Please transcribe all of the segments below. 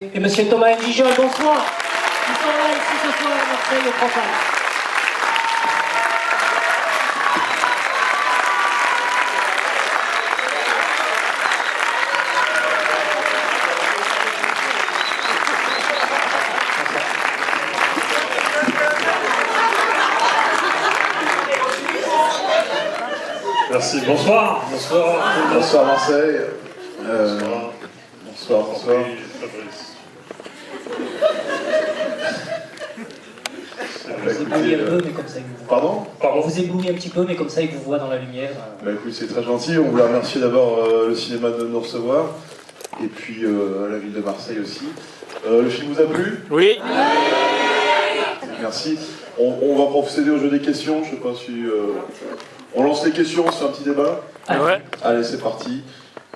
Et monsieur Thomas Ndijon, bonsoir. Ils sont là ici ce soir à Marseille au Profane. Merci, bonsoir. Bonsoir. Bonsoir Marseille. Bonsoir. Vous éblouissez un peu, mais comme ça il vous voit. Pardon ? Vous éblouissez un petit peu, mais comme ça il vous voit dans la lumière. Bah écoute, c'est très gentil. On voulait remercier d'abord le cinéma de nous recevoir, et puis la ville de Marseille aussi. Le film vous a plu ? Oui. Merci. On va procéder au jeu des questions. Je sais pas si... On lance les questions, c'est un petit débat ? Ouais. Allez, c'est parti.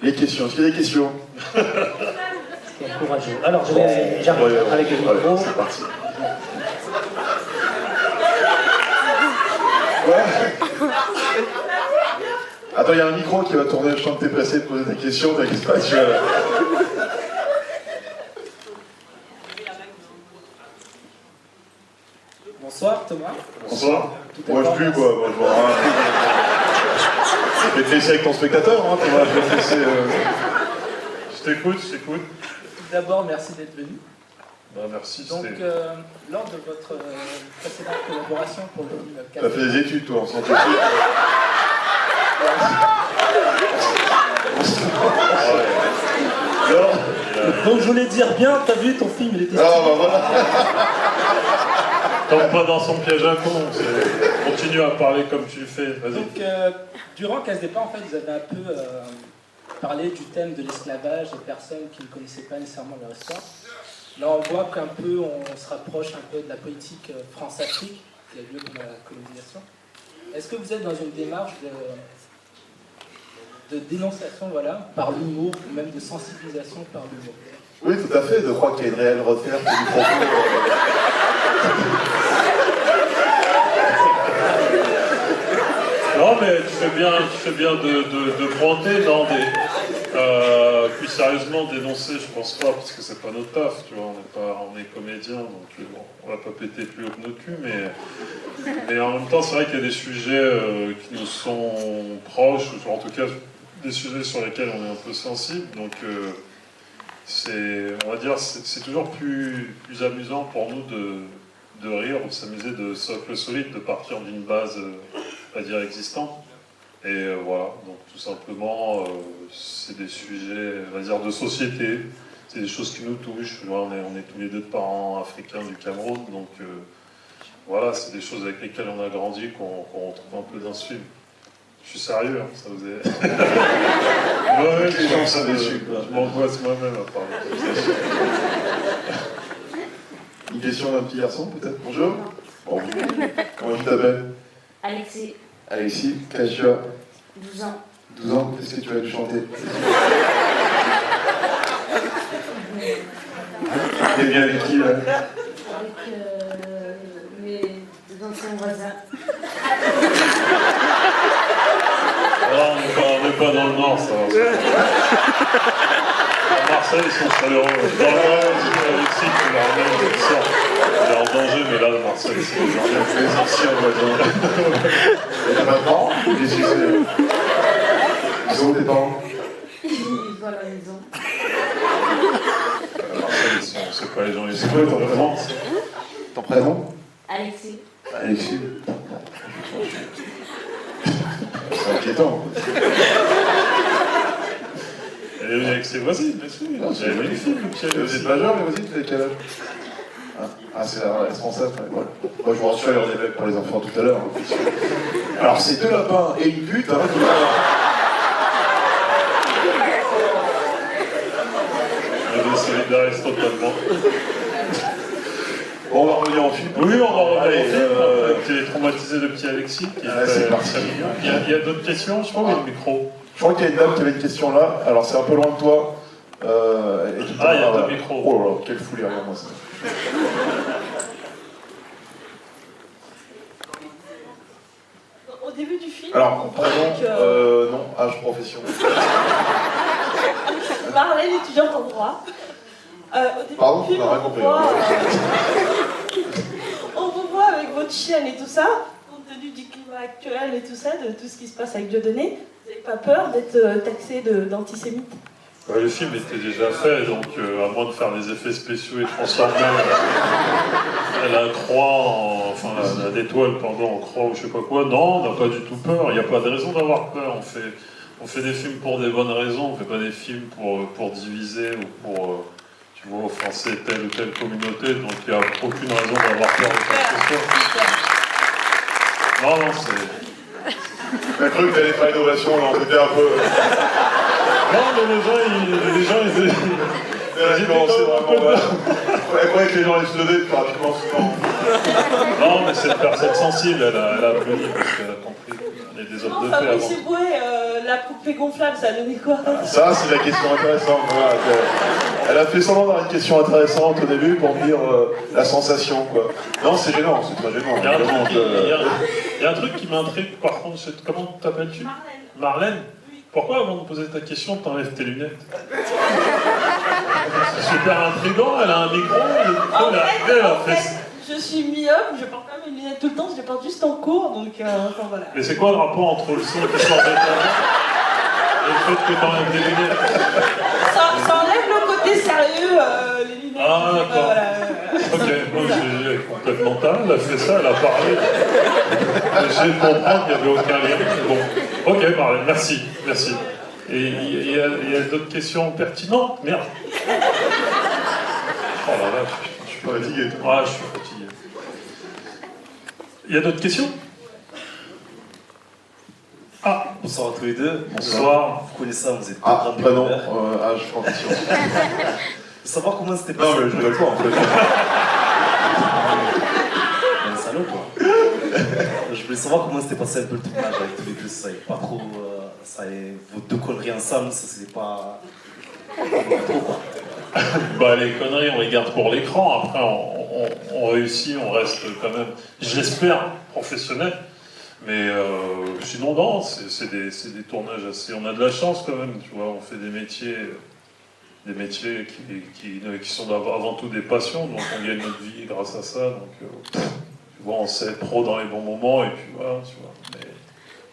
Les questions. Est-ce qu'il y a des questions ? C'est courageux. Alors j'arrive avec le micro. Allez, c'est parti. Ouais. Attends, il y a un micro qui va tourner, je sens que t'es pressé de poser des questions, t'inquiète pas, tu vas... Bonsoir Thomas. Bonsoir. Moi je pue quoi, moi je vois rien. Je vais te laisser avec ton spectateur, hein, Thomas, je vais te laisser... Je t'écoute. Tout d'abord, merci d'être venu. Bah, merci. Donc, lors de votre précédente collaboration pour le film T'as fait des études toi, en santé. Donc je voulais dire bien, t'as vu ton film, il était... Ah bah voilà. Tombe pas dans son piège à con, continue à parler comme tu le fais, vas-y. Donc, durant Casse Départ, en fait, vous avez un peu parlé du thème de l'esclavage des personnes qui ne connaissaient pas nécessairement leur histoire. Là, on voit qu'un peu, on se rapproche un peu de la politique France-Afrique qui a lieu pendant la colonisation. Est-ce que vous êtes dans une démarche de dénonciation, voilà, par l'humour, ou même de sensibilisation par l'humour? Oui, tout à fait, je crois qu'il y a une réelle recherche du propos. Non mais tu fais bien de pointer, non puis sérieusement dénoncer, je pense pas, parce que c'est pas notre taf, tu vois, on est comédien, donc bon, on va pas péter plus haut que notre cul, mais en même temps c'est vrai qu'il y a des sujets qui nous sont proches, ou en tout cas des sujets sur lesquels on est un peu sensible, donc on va dire, c'est toujours plus amusant pour nous de rire ou de s'amuser de socle solide, de partir d'une base, on va dire, existante. Et voilà, donc tout simplement, c'est des sujets, on va dire, de société, c'est des choses qui nous touchent. On est tous les deux de parents africains du Cameroun, donc voilà, c'est des choses avec lesquelles on a grandi, qu'on retrouve un peu dans ce film. Je suis sérieux, hein, ça vous est... Ouais, Les gens sont déçus. Je m'angoisse moi-même à parler. Une question d'un petit garçon, peut-être ? Bonjour. Bon. Comment tu t'appelles ? Alexis, Alexis, quel âge tu as ? 12 ans. 12 ans, qu'est-ce que tu vas nous chanter ? T'es bien avec qui, là ? Avec mes anciens voisins. Alors, on n'est pas dans le Nord, ça va. À Marseille, ils sont chaleureux. Dans le Nord, Alexis, tu l'as ramené, tu sors. Il est en danger, mais là, Marseille, c'est les anciens voisins. Et t'as pas de parents ? Ils sont où tes parents ? Ils vont à la maison. Marseille, c'est pas les gens les C'est quoi ton prénom ? Ton prénom ? Alexis. Alexis. C'est inquiétant. Elle est venue avec ses voisines, bien sûr. C'est Elle est magnifique, le pied. Vous êtes majeur, les voisines ? Vous avez quel âge ? Ah, c'est la responsable. Voilà. Moi, je vous rassure, il y aura des blagues pour les enfants tout à l'heure. Alors, c'est deux lapins et une pute, hein, Je les solidarise totalement. Bon, on va revenir au film. Oui, on va revenir Allez, au film. Qui est traumatisé le petit Alexis. Qui est c'est parti. très mignon. Il y a d'autres questions, je crois, le micro. Je crois qu'il y a une dame qui avait une question là. Alors, c'est un peu loin de toi. Il y a deux micros. Oh là là, quelle folie derrière moi, ça. Au début du film, Alors, on voit prénom, non, âge, profession. Marlène, étudiante en droit. Au début Pardon, du film, on a rien on compris. vous voit avec votre chienne et tout ça, compte tenu du climat actuel et tout ça, de tout ce qui se passe avec Dieudonné. Vous n'avez pas peur d'être taxé d'antisémite? Le film était déjà fait, donc à moins de faire des effets spéciaux et transformer la croix, enfin l'étoile, pardon, en croix ou je sais pas quoi, non, on n'a pas du tout peur, il n'y a pas de raison d'avoir peur. On fait des films pour des bonnes raisons, on fait pas des films pour diviser ou pour, tu vois, offenser telle ou telle communauté, donc il n'y a aucune raison d'avoir peur de quoi que ce soit. Non, c'est... J'ai cru que t'allais faire l'innovation, là, on était un peu... Non, mais les gens, ils Vas-y, non, c'est vraiment là. Elle croyait que les gens allaient se lever plus rapidement souvent. Non, mais c'est une personne sensible, elle a applaudi parce qu'elle a compris. On est des hommes de paix avant. Fabrice Eboué, la poupée gonflable, ça a donné quoi? Ça, c'est la question intéressante. Voilà. Elle a fait semblant d'avoir une question intéressante au début pour me dire la sensation, quoi. Non, c'est gênant, c'est très gênant. Il y a un truc qui m'intrigue, par contre, comment t'appelles-tu? Marlène. Pourquoi, avant de poser ta question, t'enlèves tes lunettes? C'est super intriguant, elle a un micro, elle a fait... Je suis myope, je porte pas mes lunettes tout le temps, je les porte juste en cours, donc enfin voilà. Mais c'est quoi le rapport entre le son qui sort de ta bouche et le fait que t'enlèves tes lunettes? Ça enlève le côté sérieux, les lunettes. Ah, d'accord. Voilà. Ok, moi j'ai complètement tard, elle a fait ça, elle a parlé. J'ai de comprendre qu'il n'y avait aucun lien. Bon, ok, Marlène, merci, merci. Et il y a d'autres questions pertinentes? Merde. Oh là là, je suis fatigué. Ah, je suis fatigué. Il y a d'autres questions? Ah, Bonsoir à tous les deux. bonsoir. Vous connaissez ça, vous êtes Ah, grands prénom, millionnaires. âge, profession. Faut savoir comment c'était passé. Non, mais je rigole pas, en fait. Un salaud, quoi. Je voulais savoir comment c'était passé un peu le tournage avec tous les deux. Ça y est pas trop. Vos deux conneries ensemble, ça c'était pas. Trop, quoi. Bah les conneries, on les garde pour l'écran. Après, on réussit, on reste quand même, j'espère, professionnel. Mais sinon, non, c'est des tournages assez... On a de la chance quand même, tu vois, on fait des métiers qui sont avant tout des passions, donc on gagne notre vie grâce à ça. Donc, tu vois, on sait être pro dans les bons moments, et puis voilà, tu vois.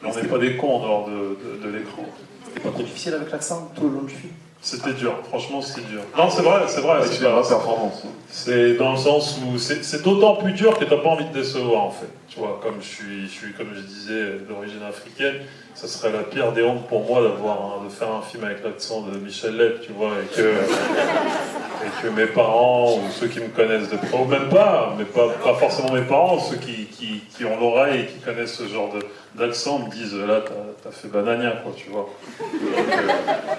Mais on n'est pas des cons en dehors de l'écran. C'était pas trop difficile avec l'accent tout le long du film? C'était dur, franchement c'était dur. Non, c'est vrai, C'est la performance. c'est dans le sens où c'est d'autant plus dur que t'as pas envie de décevoir en fait. Tu vois, comme je suis comme je disais, d'origine africaine, ça serait la pire des hontes pour moi de faire un film avec l'accent de Michel Leb, tu vois, et que mes parents ou ceux qui me connaissent de près, ou même pas, mais pas forcément mes parents, ceux qui ont l'oreille et qui connaissent ce genre d'accent me disent là t'as fait banania quoi, tu vois. Donc,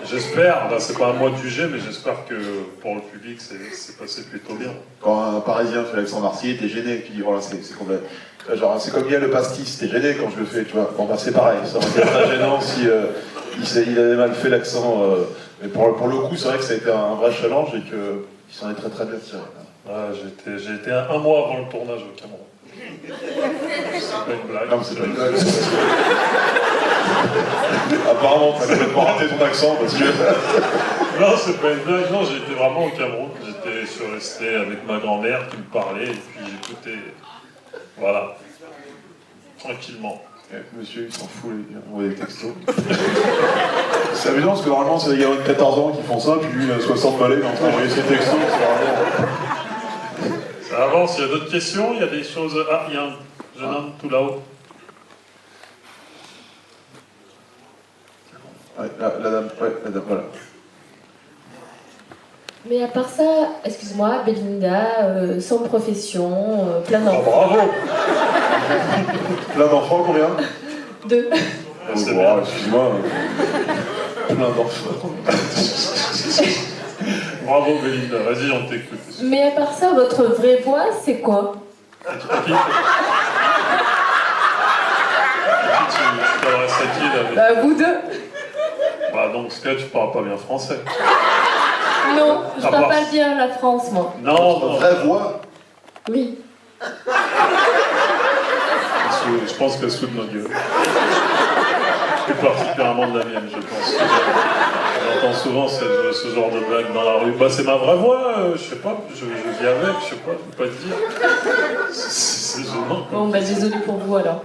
j'espère, là c'est pas à moi de juger, mais j'espère que pour le public c'est passé plutôt bien. Quand un Parisien fait l'accent marseillais, t'es gêné, tu dis voilà, c'est complet. Genre, c'est comme il y a le pastis, t'es gêné quand je le fais, tu vois. Bon, bah c'est pareil, ça aurait été très gênant si il avait mal fait l'accent. Mais pour le coup, c'est vrai que ça a été un vrai challenge et qu'il s'en est très très bien tiré. Ah, j'ai été un mois avant le tournage au Cameroun. C'est pas une blague. Non, mais c'est pas une blague. Apparemment, t'as complètement raté ton accent parce que. Non, c'est pas une blague, non, j'étais vraiment au Cameroun. Je suis resté avec ma grand-mère qui me parlait et puis j'écoutais. Voilà. Tranquillement. Monsieur, il s'en fout, il envoie des textos. C'est amusant parce que normalement, c'est des gamins de 14 ans qui font ça, puis lui, il a 60 balais, il est en train d'envoyer ses textos. Ça avance, il y a d'autres questions, il y a des choses. Ah, il y a un jeune homme tout là-haut. Ouais, la dame, voilà. Mais à part ça, excuse-moi, Belinda, sans profession, plein Oh, d'enfants. bravo! Plein d'enfants, combien? 2. C'est Oh, bien. excuse-moi. Plein d'enfants. Bravo Belinda, vas-y, on t'écoute. Mais à part ça, votre vraie voix, c'est quoi? Tu t'adresses à qui là? Vous deux. Bah, donc, ce cas, tu parles pas bien français. Non, je À parle part- pas bien la France, moi. Non, non. Vraie voix. Oui. Je pense qu'elle se fout de nos gueules. Plus particulièrement de la mienne, je pense. On entend souvent ce genre de blague dans la rue. Bah, c'est ma vraie voix, je sais pas, je vis avec, je sais pas, je peux pas te dire. C'est gênant. Bon, bah désolé pour vous alors.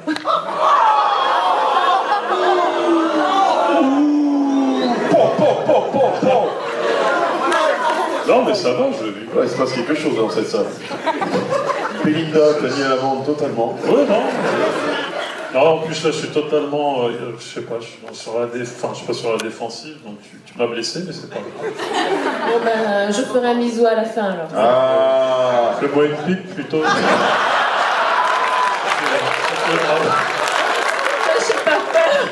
Non, mais ça va, je vis. Ouais, il se passe quelque chose dans cette salle. Belinda t'a mis à l'amende totalement. Ouais, non. Non, en plus là, je suis totalement, je sais pas, je suis sur la enfin, je suis pas sur la défensive, donc tu m'as blessé, mais c'est pas grave. Bon, bah je ferai un bisou à la fin alors. Ah. Fais-moi une pipe plutôt. J'ai pas peur.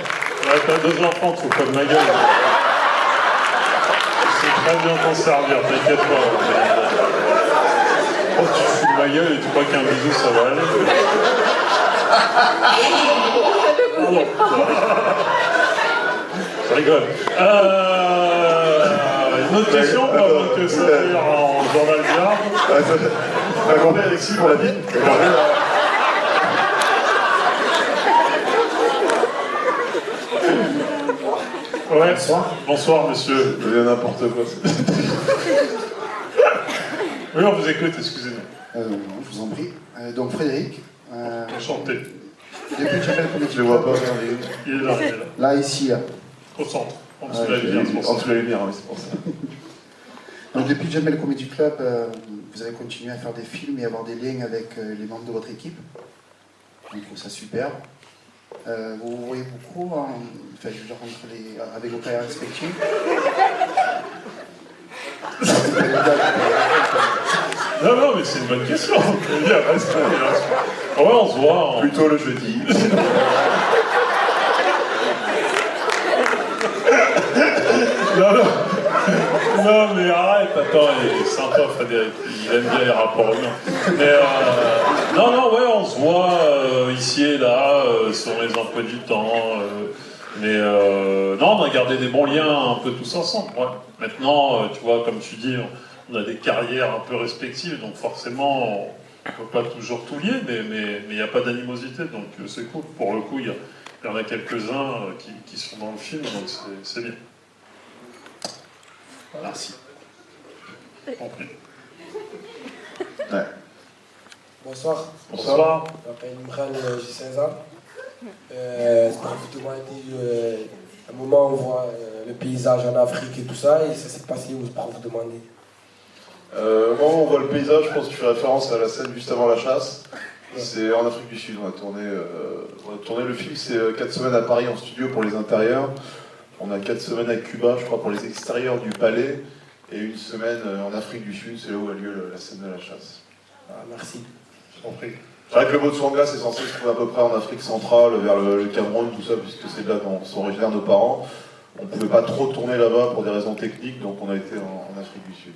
Ouais, t'as 2 enfants, tu faut pas de ma gueule. Je sais très bien t'en servir, t'inquiète pas. Oh, tu fous de ma gueule et tu crois qu'un bisou ça va aller. Pardon. Je rigole. Une autre question avant que ça aille en journal bien. Attendez Alexis pour la bite. Ouais. Bonsoir. Bonsoir monsieur. Il y a n'importe quoi. Oui, on vous écoute, excusez-nous. Non, je vous en prie. Donc Frédéric. Enchanté. Depuis Jamel Comedy Je le vois Club. pas. Il est là, il est là. Là, ici, là. Au centre. En dessous Ouais, de la lumière, c'est pour ça. en dessous de la lumière, oui, c'est pour ça. Donc depuis Jamel Comedy Club, vous avez continué à faire des films et avoir des liens avec les membres de votre équipe. Je trouve ça super. Vous vous voyez beaucoup, enfin, je veux dire, avec vos carrières respectives. Non, non, mais c'est une bonne question. Il y a reste. Ouais, on se voit. Plutôt le jeudi. Non, non. Non, mais arrête, attends, il est sympa, Frédéric. Il aime bien les rapports humains. Mais non, non, ouais, on se voit ici et là, sur les emplois du temps. Mais non, on a gardé des bons liens un peu tous ensemble. Ouais. Maintenant, tu vois, comme tu dis, on a des carrières un peu respectives, donc forcément, on ne peut pas toujours tout lier, mais il n'y a pas d'animosité, donc c'est cool. Pour le coup, il y en a quelques-uns qui sont dans le film, donc c'est bien. Merci. Compris. Ouais. Bonsoir. Bonsoir. Je m'appelle Imran, j'ai 16 ans. C'est pour vous demander un moment où on voit le paysage en Afrique et tout ça, et ça s'est passé où, pour vous demander. Au moment où on voit le paysage, je pense que tu fais référence à la scène juste avant la chasse. C'est en Afrique du Sud, on a tourné le film, c'est 4 semaines à Paris en studio pour les intérieurs. On a 4 semaines à Cuba, je crois, pour les extérieurs du palais. Et 1 semaine en Afrique du Sud, c'est là où a lieu la scène de la chasse. Ah, merci. Je t'en prie. C'est vrai que le Botswana, c'est censé se trouver à peu près en Afrique centrale, vers le Cameroun, tout ça, puisque c'est de là dont sont originaires nos parents. On ne pouvait pas trop tourner là-bas pour des raisons techniques, donc on a été en Afrique du Sud.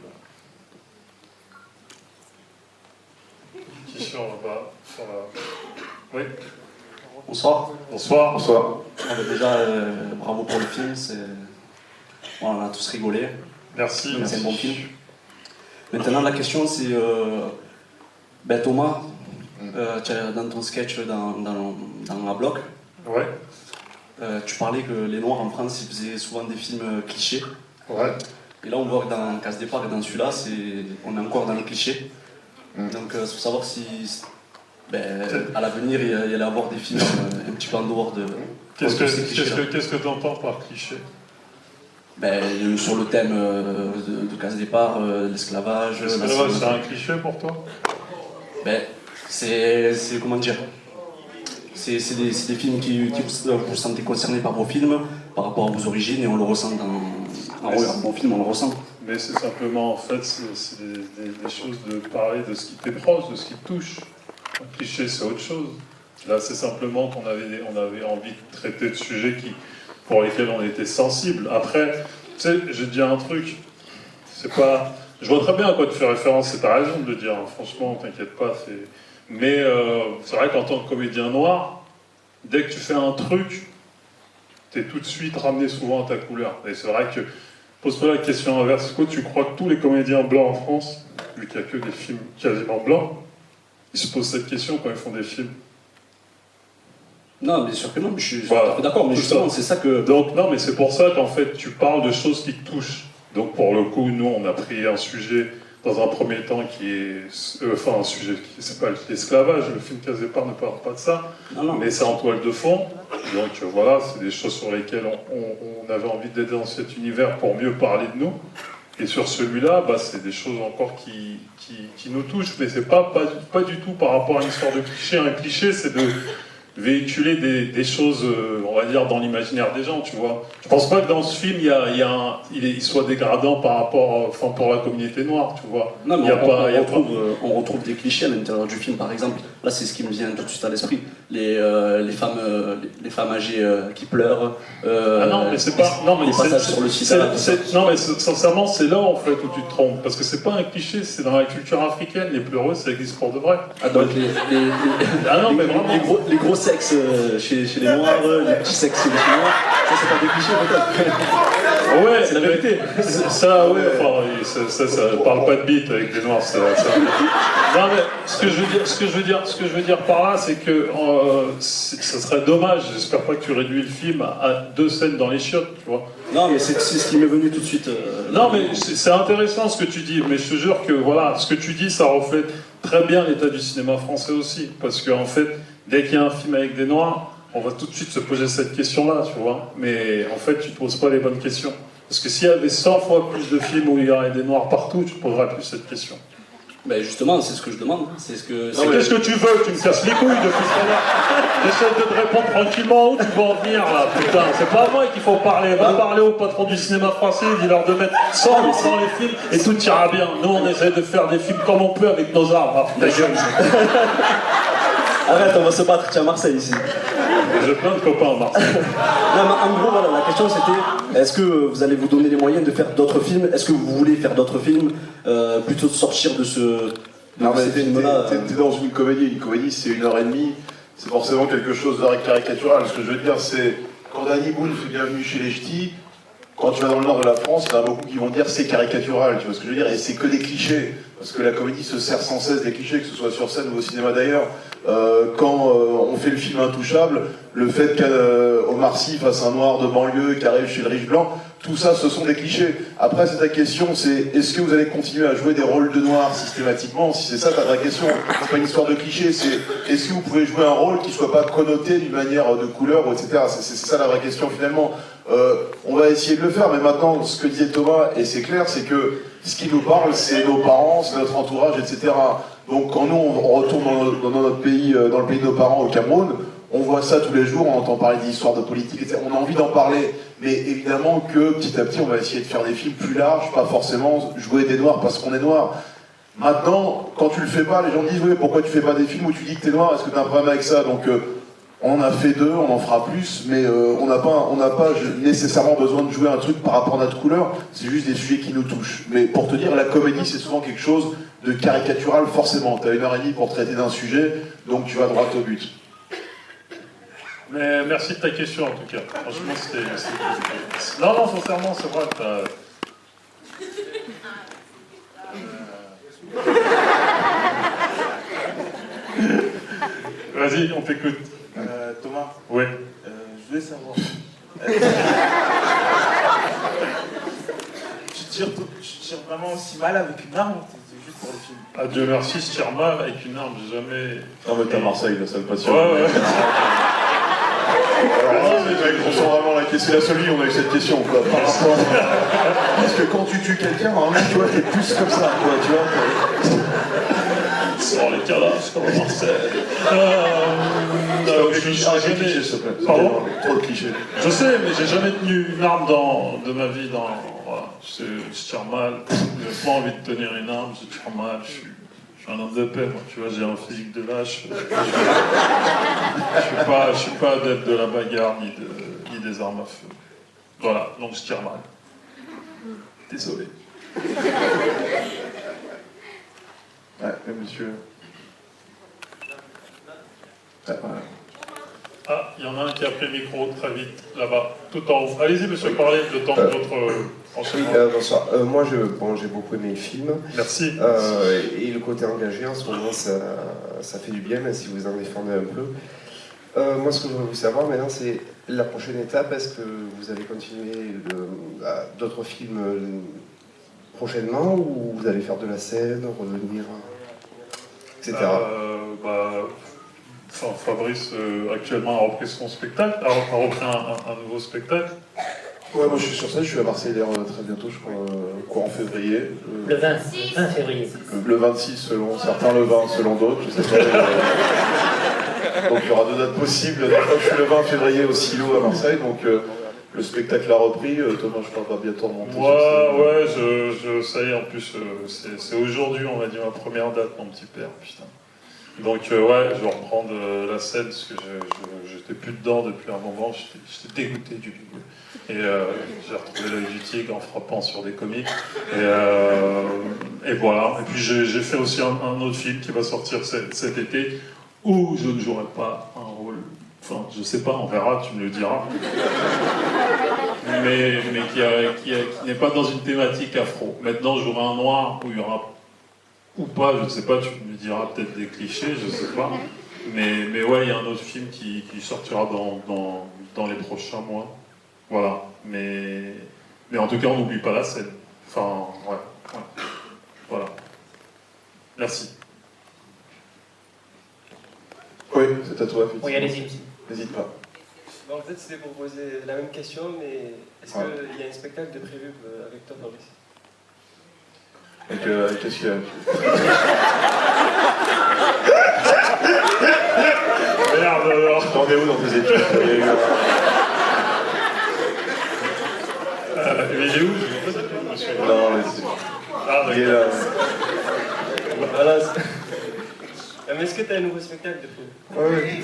Question là-bas. Oui. Bonsoir. Bonsoir. Bonsoir. Déjà, bravo pour le film. Bon, on a tous rigolé. Merci. C'est un bon film. Maintenant, la question, c'est Thomas, dans ton sketch dans la bloc, Ouais. tu parlais que les Noirs en France, ils faisaient souvent des films clichés. Ouais. Et là, on voit que dans Casse Départ et dans celui-là, on est encore dans le cliché. Donc, il faut savoir si, à l'avenir, il y allait avoir des films un petit peu en dehors de. Qu'est-ce que tu entends par cliché? Sur le thème de Casse Départ, l'esclavage. L'esclavage, c'est un cliché pour toi? C'est comment dire? C'est des films qui vous vous sentez concernés par vos films, par rapport à vos origines, et on le ressent dans vos films, on le ressent. Mais c'est simplement, en fait, c'est des choses de parler de ce qui t'est proche, de ce qui te touche. Un cliché, c'est autre chose. Là, c'est simplement qu'on avait envie de traiter de sujets pour lesquels on était sensible. Après, tu sais, j'ai dit un truc, c'est pas... Je vois très bien à quoi tu fais référence, c'est ta raison de le dire, hein. Franchement, t'inquiète pas. Mais c'est vrai qu'en tant que comédien noir, dès que tu fais un truc, t'es tout de suite ramené souvent à ta couleur. Et c'est vrai que, pose-toi la question inverse, est-ce que tu crois que tous les comédiens blancs en France, vu qu'il n'y a que des films quasiment blancs, ils se posent cette question quand ils font des films? Non, bien sûr que non, mais je suis Voilà. tout à fait d'accord, mais Tout justement, ça. c'est ça que... Donc non, mais c'est pour ça qu'en fait tu parles de choses qui te touchent. Donc pour le coup, nous on a pris un sujet dans un premier temps qui est, enfin un sujet qui c'est pas l'esclavage. Le film Casépar ne parle pas de ça, mais c'est en toile de fond. Donc voilà, c'est des choses sur lesquelles on avait envie d'être dans cet univers pour mieux parler de nous. Et sur celui-là, bah, c'est des choses encore qui nous touchent, mais c'est pas du tout par rapport à une histoire de cliché. Un cliché, c'est de véhiculer des choses, on va dire, dans l'imaginaire des gens, tu vois. Je pense pas que dans ce film, il soit dégradant par rapport, enfin, pour la communauté noire, tu vois. Non, mais Il on retrouve des clichés à l'intérieur du film, par exemple. Là, c'est ce qui me vient tout de suite à l'esprit. Les femmes âgées qui pleurent. Ah non, mais c'est pas. Non, mais les passages sur le sida. Non, mais sincèrement, c'est là en fait où tu te trompes. Parce que c'est pas un cliché, c'est dans la culture africaine, les pleureuses, ça existe pour de vrai. Ah, donc ah non, mais vraiment. Les gros sexes chez les noirs, les petits sexes chez les noirs, ça c'est pas des clichés peut-être. Ouais, c'est la vérité. Ça, ouais, enfin, ça parle pas de bite avec des noirs, ça. Non, mais ce que je veux dire par là, c'est que ça serait dommage, j'espère pas que tu réduis le film à 2 scènes dans les chiottes, tu vois. Non, mais c'est ce qui m'est venu tout de suite. Non, mais c'est intéressant ce que tu dis, mais je te jure que voilà, ce que tu dis, ça reflète très bien l'état du cinéma français aussi, parce qu'en fait, dès qu'il y a un film avec des noirs, on va tout de suite se poser cette question-là, tu vois. Mais en fait, tu ne poses pas les bonnes questions. Parce que s'il y avait 100 fois plus de films où il y aurait des noirs partout, tu ne poserais plus cette question. Ben justement, c'est ce que je demande. C'est ce que. Qu'est-ce que tu veux? Tu me casses les couilles depuis tout à l'heure. J'essaie de te répondre tranquillement où tu vas en venir là, putain. C'est pas à moi qu'il faut parler. Va parler au patron du cinéma français, dis-leur de mettre 100 dans les films et tout ira bien. Nous, on essaie de faire des films comme on peut avec nos armes. Ta gueule. Arrête, on va se battre, tiens, à Marseille ici. J'ai plein de copains à Marseille. Non, mais en gros, voilà, la question c'était, est-ce que vous allez vous donner les moyens de faire d'autres films? Est-ce que vous voulez faire d'autres films? Plutôt de sortir de ce... Non, mais t'es dans une comédie c'est 1h30, c'est forcément quelque chose de caricatural. Ce que je veux dire, c'est, quand Danny Boone fait Bienvenue chez les Ch'tis, quand tu vas dans le nord de la France, il y en a beaucoup qui vont dire c'est caricatural, tu vois ce que je veux dire, et c'est que des clichés, parce que la comédie se sert sans cesse des clichés, que ce soit sur scène ou au cinéma d'ailleurs. Quand on fait le film Intouchable, le fait qu'Omar Sy fasse un noir de banlieue qui arrive chez le riche blanc, tout ça ce sont des clichés. Après c'est ta question, c'est est-ce que vous allez continuer à jouer des rôles de noirs systématiquement? Si c'est ça ta vraie question, c'est pas une histoire de clichés, c'est est-ce que vous pouvez jouer un rôle qui soit pas connoté d'une manière de couleur, etc. C'est ça la vraie question finalement. On va essayer de le faire, mais maintenant ce que disait Thomas, et c'est clair, c'est que ce qui nous parle, c'est nos parents, c'est notre entourage, etc. Donc quand nous on retourne dans notre pays, dans le pays de nos parents au Cameroun, on voit ça tous les jours, on entend parler d'histoires de politique, etc. On a envie d'en parler, mais évidemment que petit à petit on va essayer de faire des films plus larges, pas forcément jouer des noirs parce qu'on est noir. Maintenant, quand tu le fais pas, les gens disent oui, pourquoi tu fais pas des films où tu dis que t'es noir, est-ce que t'as un problème avec ça? Donc on en a fait 2, on en fera plus, mais on n'a pas nécessairement besoin de jouer un truc par rapport à notre couleur, c'est juste des sujets qui nous touchent. Mais pour te dire, la comédie c'est souvent quelque chose de caricatural forcément. T'as 1h30 pour traiter d'un sujet, donc tu vas droit au but. Mais merci de ta question en tout cas. Franchement, c'était... Non, sincèrement, c'est vrai que Vas-y, on t'écoute. Thomas. Oui. Je voulais savoir. Tu tires vraiment aussi mal avec une arme ou c'est juste pour le film? Ah, Dieu merci, je tire mal avec une arme, j'ai jamais... Non mais t'es à Marseille, la salle passion. Ouais. Alors là, les mecs, on sent vraiment la question. C'est la seule vie où on a eu cette question, quoi, par rapport à... Parce que quand tu tues quelqu'un, normalement, tu vois, t'es plus comme ça, quoi, tu vois. Sans les cadavres, comme à Marseille. Arrête les clichés, s'il te plaît. Pardon? Trop de clichés. Je sais, mais j'ai jamais tenu une arme de ma vie. Voilà. Je tire mal, j'ai pas envie de tenir une arme, je tire mal, je suis un homme de paix, moi, tu vois, j'ai un physique de lâche. Je suis pas adepte de la bagarre ni des armes à feu. Voilà, donc je tire mal. Désolé. Ouais, monsieur. Ah, il y en a un qui a pris le micro très vite, là-bas, tout en haut. Allez-y, monsieur, parlez, le temps de votre enchaînement. Oui, bonsoir. Moi, j'ai beaucoup aimé le film. Merci. Et le côté engagé, en ce moment, ça fait du bien, même si vous en défendez un peu. Moi, ce que je voudrais vous savoir maintenant, c'est la prochaine étape. Est-ce que vous allez continuer d'autres films prochainement ou vous allez faire de la scène, revenir, etc. Fabrice actuellement a repris son spectacle, a repris un nouveau spectacle. Ouais, moi je suis sur scène, je suis à Marseille d'ailleurs très bientôt, je crois, courant février. Le 20 février. Le 26 selon certains, le 20 selon d'autres, je sais pas. Donc il y aura 2 dates possibles. Donc, je suis le 20 février au Silo à Marseille, donc le spectacle a repris. Thomas, je crois, va bientôt remonter. Ouais, ça y est, en plus, c'est aujourd'hui, on va dire, ma première date, mon petit père, putain. Donc ouais, je vais reprendre la scène, parce que j'étais plus dedans depuis un moment, j'étais dégoûté du milieu. Et j'ai retrouvé l'œil du tigre en frappant sur des comics. Et voilà. Et puis j'ai fait aussi un autre film qui va sortir cet été, où je ne jouerai pas un rôle. Enfin, je sais pas, on verra, tu me le diras. Mais qui n'est pas dans une thématique afro. Maintenant, j'aurai un noir où il y aura, ou pas, je ne sais pas, tu me diras peut-être des clichés, je ne sais pas. Mais ouais, il y a un autre film qui sortira dans les prochains mois. Voilà. Mais en tout cas, on n'oublie pas la scène. Enfin, ouais. Voilà. Merci. Oui, c'est à toi, effectivement. Oui, allez-y. N'hésite pas. Bon, en fait, c'était pour poser la même question, mais est-ce qu'il y a un spectacle de prévu avec toi, Fabrice? Qu'est-ce qu'il y a? Merde alors. T'en es où dans tes études? Mais il est où? Non, mais c'est... Ah, il est là. Voilà. Mais est-ce que tu as un nouveau spectacle de prévu? Oui.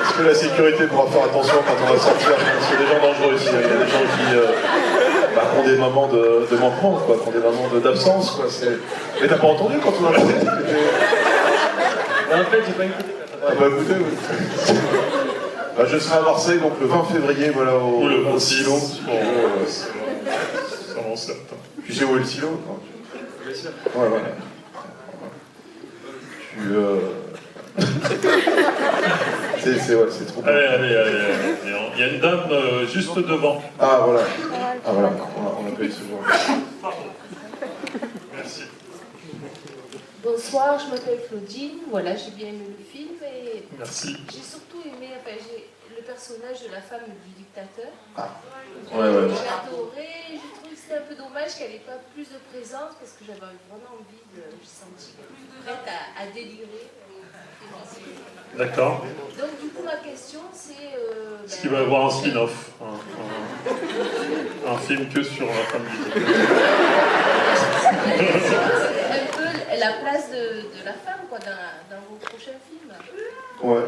Est-ce que la sécurité pourra faire attention quand on va sortir? Parce qu'il y a des gens dangereux ici. Il y a des gens qui ont des moments de manquement, quoi, qui ont des moments d'absence. Quoi. Mais t'as pas entendu quand on a chanté? Non, en fait, j'ai pas écouté. T'as pas écouté, oui. Je serai à Marseille donc le 20 février, voilà, au Silo. C'est vraiment certain. Tu sais où est le Silo? Bien sûr. Ouais. C'est trop. Allez. Il y a une dame juste devant. Ah voilà. On a pas eu ce voir. Merci. Bonsoir, je m'appelle Claudine. Voilà, j'ai bien aimé le film et Merci. j'ai surtout aimé le personnage de la femme du dictateur. Ouais. J'ai adoré. J'ai trouvé que c'était un peu dommage qu'elle n'ait pas plus de présence parce que j'avais vraiment envie de. J'ai senti qu'elle était prête à délirer. D'accord. Donc du coup ma question c'est... Est-ce qu'il va y avoir un spin-off, un film que sur la femme du un peu la place de la femme quoi, dans vos prochains films. Ouais.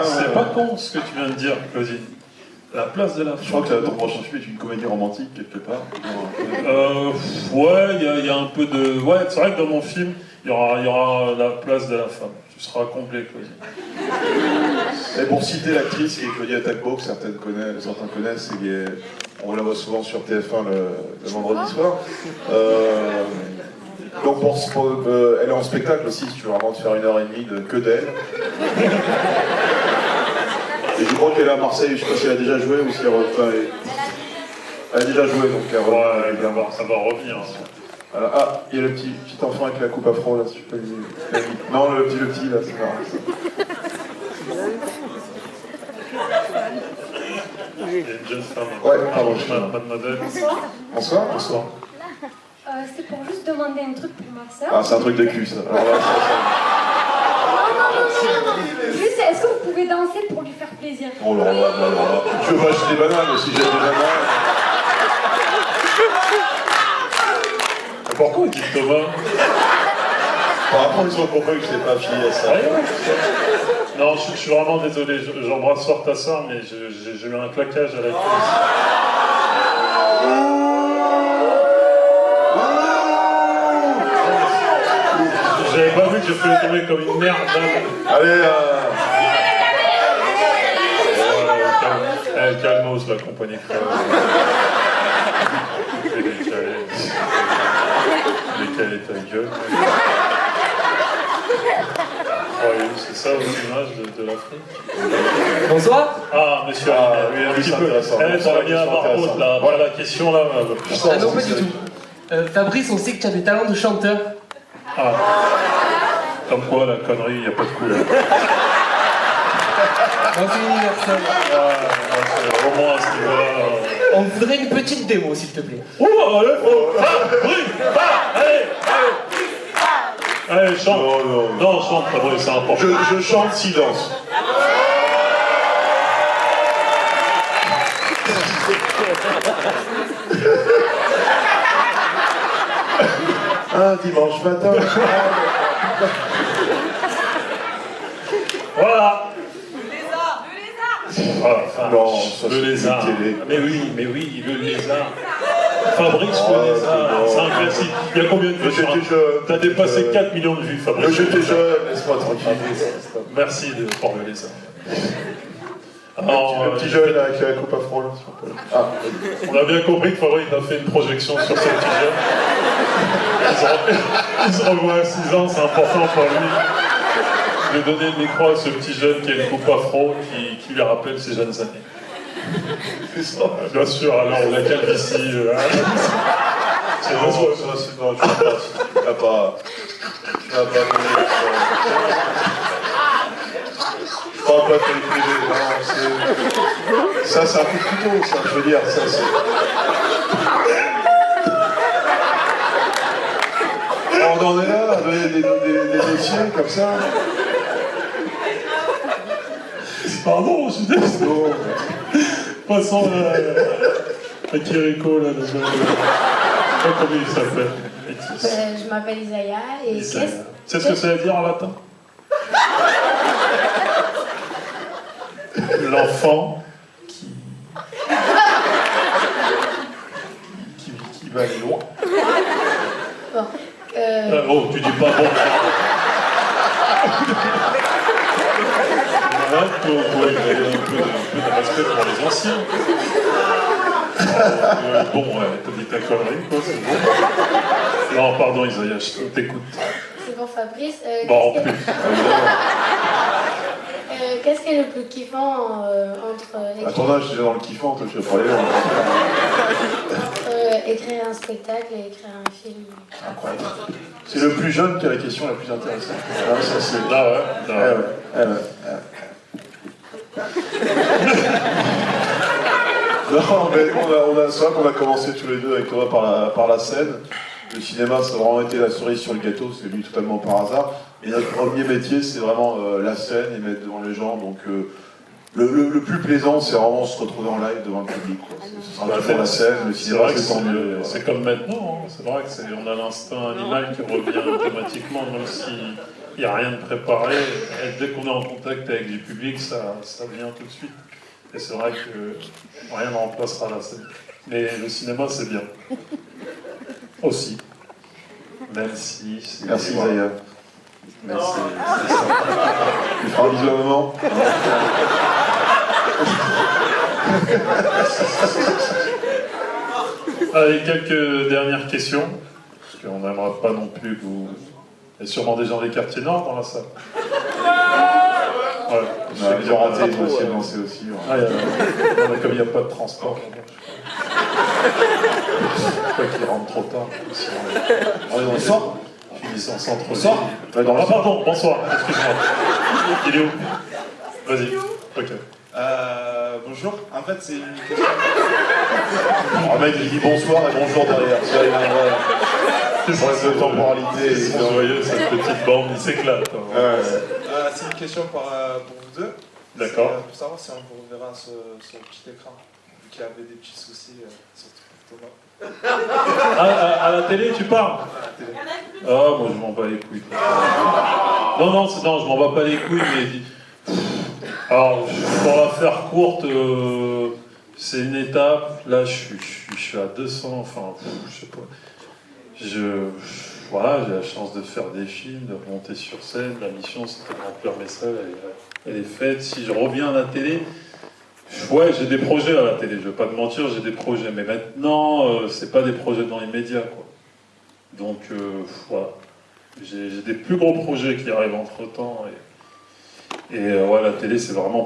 C'est pas con ce que tu viens de dire, Claudine. La place de la femme. Je crois que ton prochain film est une comédie romantique quelque part. Ouais, il y a un peu de... Ouais, c'est vrai que dans mon film, il y aura la place de la femme. Tu seras complet, Claudine. Et pour citer l'actrice qui est Claudia Tagbo, que certains connaissent, on la voit souvent sur TF1 le vendredi soir. Donc elle est en spectacle aussi, si tu veux vraiment te faire 1h30 que d'elle. Et je crois qu'elle est à Marseille, je sais pas si elle a déjà joué ou si elle a déjà joué, donc elle ça va revenir. Voilà. Ah, il y a le petit enfant avec la coupe afro là, si tu peux lui... Non, le petit là, c'est marrant. Il y a une jeune femme. Ouais, pardon. Mademoiselle. Bonsoir. C'était pour juste demander un truc pour ma soeur. Ah, c'est un truc de cul ça. Alors là, Non. Juste, est-ce que vous pouvez danser pour lui faire plaisir? Oh là là. Tu veux pas acheter des bananes aussi, j'ai des bananes. Pourquoi il dit Thomas? Après, ils sont compris que je n'ai pas fini à ça. Non, je suis vraiment désolé. J'embrasse fort ta soeur, mais j'ai eu un claquage à la cuisse. J'avais pas vu que je pouvais tomber comme une merde. Allez, calmos, la compagnie frère. Décalé ta gueule. Oui, c'est ça aussi l'image de l'Afrique. Bonsoir. Ah, monsieur Alinet, oui, un petit peu. T'aurais mis un barbeau là, voilà la question là. Ah non, pas du tout. Fabrice, on sait que tu as des talents de chanteur. Ah. Comme quoi, la connerie, il n'y a pas de couleur. Vas-y, Axel. Au moins, à ce niveau-là. On voudrait une petite démo, s'il te plaît. Oh, allez, allez, chante. Non, chante, Fabrice, c'est important. Je chante silence. Un dimanche matin. Voilà. Voilà, enfin, non, ça le lézard. Mais oui, le lézard. Fabrice le lézard, c'est un classique. Il y a combien de vues? T'as dépassé 4 millions de vues, Fabrice. J'étais jeune, laisse-moi tranquille. Merci pour le lézard. Alors, le petit jeune avec la coupe afro, là, on a bien compris que Fabrice a fait une projection sur ce petit jeune. Il se revoit à 6 ans, c'est important pour lui. De donner le micro à ce petit jeune qui a une coupe afro qui lui rappelle ses jeunes années. Bien sûr, alors la calvitie. C'est bon, ça, c'est bon, tu n'as pas. Tu n'as pas donné je parle pas de télé privée, non, c'est. Ça, c'est un coup de couteau, ça, je veux dire, ça, c'est. On en est là, à donner des dossiers comme ça. Pardon, je suis désolé. Passons à Kiriko, là, je sais pas comment il s'appelle. Je m'appelle Isaiah et Isaiah. Tu sais ce que ça veut dire en latin? L'enfant qui va aller loin. Bon. Oh, tu dis pas bon. Voilà, faut un peu de respect pour les anciens. Bon, ouais, t'as dit ta connerie, quoi, c'est bon. Non, pardon, Isaiah, je t'écoute. C'est pour Fabrice. Bon, en plus. Qu'est-ce qui est le plus kiffant entre À ton âge, déjà dans le kiffant, toi, tu vas parler. écrire un spectacle et écrire un film? Incroyable. C'est le plus jeune qui a la question la plus intéressante. Ah, ça, c'est... ouais. Non, mais c'est vrai qu'on a commencé tous les deux avec Thomas par la scène. Le cinéma, ça a vraiment été la cerise sur le gâteau, c'est venu totalement par hasard. Et notre premier métier, c'est vraiment la scène et mettre devant les gens. Donc le plus plaisant, c'est vraiment se retrouver en live devant le public. Ce sera toujours la scène, le cinéma, c'est tant mieux. C'est comme maintenant, hein. C'est vrai qu'on a l'instinct animal qui revient automatiquement, même s'il n'y a rien de préparé. Et dès qu'on est en contact avec du public, ça vient tout de suite. Et c'est vrai que rien ne remplacera la scène. Mais le cinéma, c'est bien. Aussi. Même si c'est... Merci, Zaya. Mais c'est ça. Tu feras un bisou à maman. Allez, quelques dernières questions. Parce qu'on n'aimerait pas non plus que vous... Il y a sûrement des gens des quartiers nord dans la salle. Ouais, ils ont raté, ils ont essayé de lancer aussi. Ouais. Ah, comme il n'y a pas de transport. Je crois qu'ils rentrent trop tard. Bonsoir. Finissant sans trop. Bonsoir. Pardon, bonsoir, excuse-moi. Il est où? Vas-y. Ok. Bonjour, en fait c'est une question. Le mec il dit bonsoir et bonjour derrière. C'est pour la temporalité. Ils sont joyeux, cette petite bande, ils s'éclatent. C'est une question pour vous deux. D'accord. Pour savoir si on vous reverra sur le petit écran, vu qu'il y avait des petits soucis, surtout pour Thomas. À la télé, tu parles? Ah, moi je m'en bats les couilles. Non, je m'en bats pas les couilles, mais... Alors, pour la faire courte, c'est une étape. Là, je suis à 200, enfin, je sais pas. Voilà, j'ai la chance de faire des films, de monter sur scène. La mission, c'était de remplir mes salles. Elle est faite. Si je reviens à la télé, ouais, j'ai des projets à la télé. Je vais pas te mentir, j'ai des projets. Mais maintenant, c'est pas des projets dans les médias, quoi. Donc, voilà. J'ai des plus gros projets qui arrivent entre-temps. Et ouais, la télé, c'est vraiment